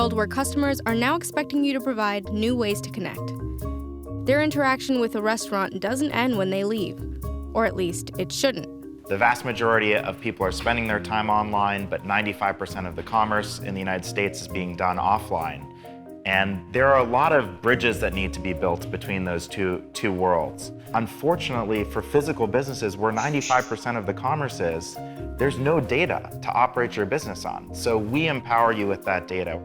world where customers are now expecting you to provide new ways to connect. Their interaction with a restaurant doesn't end when they leave, or at least it shouldn't. The vast majority of people are spending their time online, but 95% of the commerce in the United States is being done offline. And there are a lot of bridges that need to be built between those two worlds. Unfortunately, for physical businesses where 95% of the commerce is, there's no data to operate your business on. So we empower you with that data.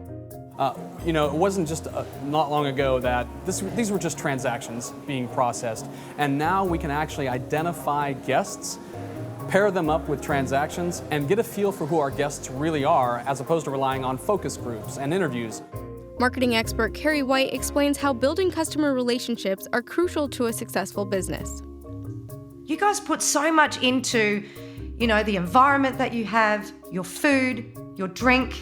It wasn't just not long ago that these were just transactions being processed. And now we can actually identify guests, pair them up with transactions, and get a feel for who our guests really are, as opposed to relying on focus groups and interviews. Marketing expert Carrie White explains how building customer relationships are crucial to a successful business. You guys put so much into, the environment that you have, your food, your drink.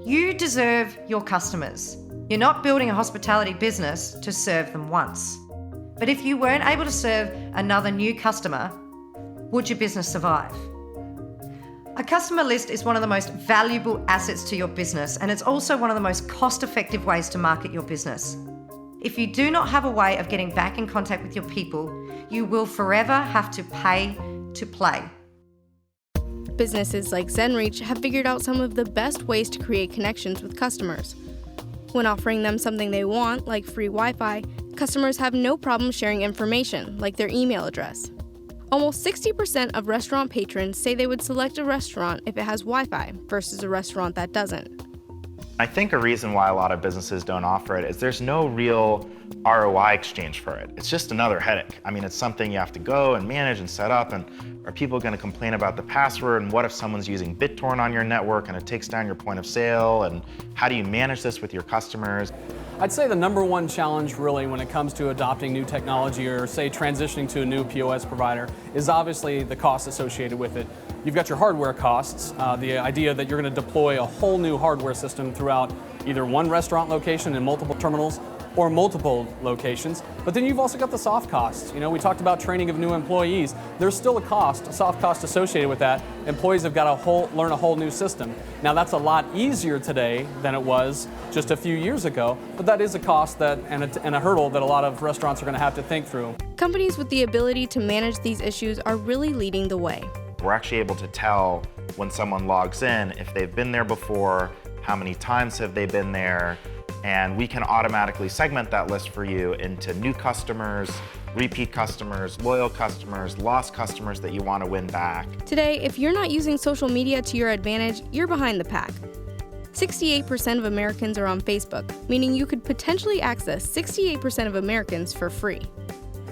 You deserve your customers. You're not building a hospitality business to serve them once. But if you weren't able to serve another new customer, would your business survive? A customer list is one of the most valuable assets to your business, and it's also one of the most cost-effective ways to market your business. If you do not have a way of getting back in contact with your people, you will forever have to pay to play. Businesses like ZenReach have figured out some of the best ways to create connections with customers. When offering them something they want, like free Wi-Fi, customers have no problem sharing information, like their email address. Almost 60% of restaurant patrons say they would select a restaurant if it has Wi-Fi versus a restaurant that doesn't. I think a reason why a lot of businesses don't offer it is there's no real ROI exchange for it. It's just another headache. It's something you have to go and manage and set up, and are people going to complain about the password, and what if someone's using BitTorrent on your network and it takes down your point of sale, and how do you manage this with your customers? I'd say the number one challenge really when it comes to adopting new technology or say transitioning to a new POS provider is obviously the cost associated with it. You've got your hardware costs, the idea that you're going to deploy a whole new hardware system throughout either one restaurant location and multiple terminals or multiple locations. But then you've also got the soft costs. We talked about training of new employees. There's still a soft cost associated with that. Employees have got to learn a whole new system. Now that's a lot easier today than it was just a few years ago, but that is a cost and a hurdle that a lot of restaurants are going to have to think through. Companies with the ability to manage these issues are really leading the way. We're actually able to tell when someone logs in if they've been there before, how many times have they been there, and we can automatically segment that list for you into new customers, repeat customers, loyal customers, lost customers that you want to win back. Today, if you're not using social media to your advantage, you're behind the pack. 68% of Americans are on Facebook, meaning you could potentially access 68% of Americans for free.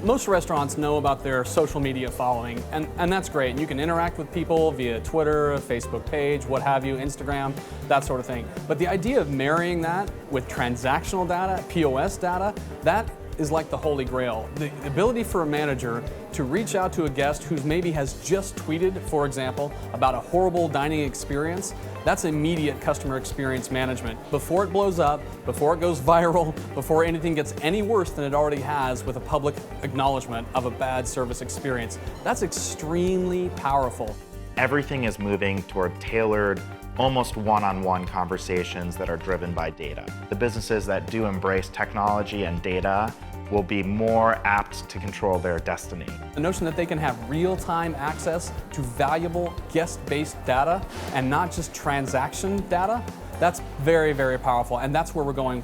Most restaurants know about their social media following, and that's great. And you can interact with people via Twitter, a Facebook page, what have you, Instagram, that sort of thing. But the idea of marrying that with transactional data, POS data, that is like the holy grail. The ability for a manager to reach out to a guest who maybe has just tweeted, for example, about a horrible dining experience, that's immediate customer experience management. Before it blows up, before it goes viral, before anything gets any worse than it already has with a public acknowledgement of a bad service experience. That's extremely powerful. Everything is moving toward tailored, almost one-on-one conversations that are driven by data. The businesses that do embrace technology and data will be more apt to control their destiny. The notion that they can have real-time access to valuable guest-based data and not just transaction data, that's very, very powerful, and that's where we're going.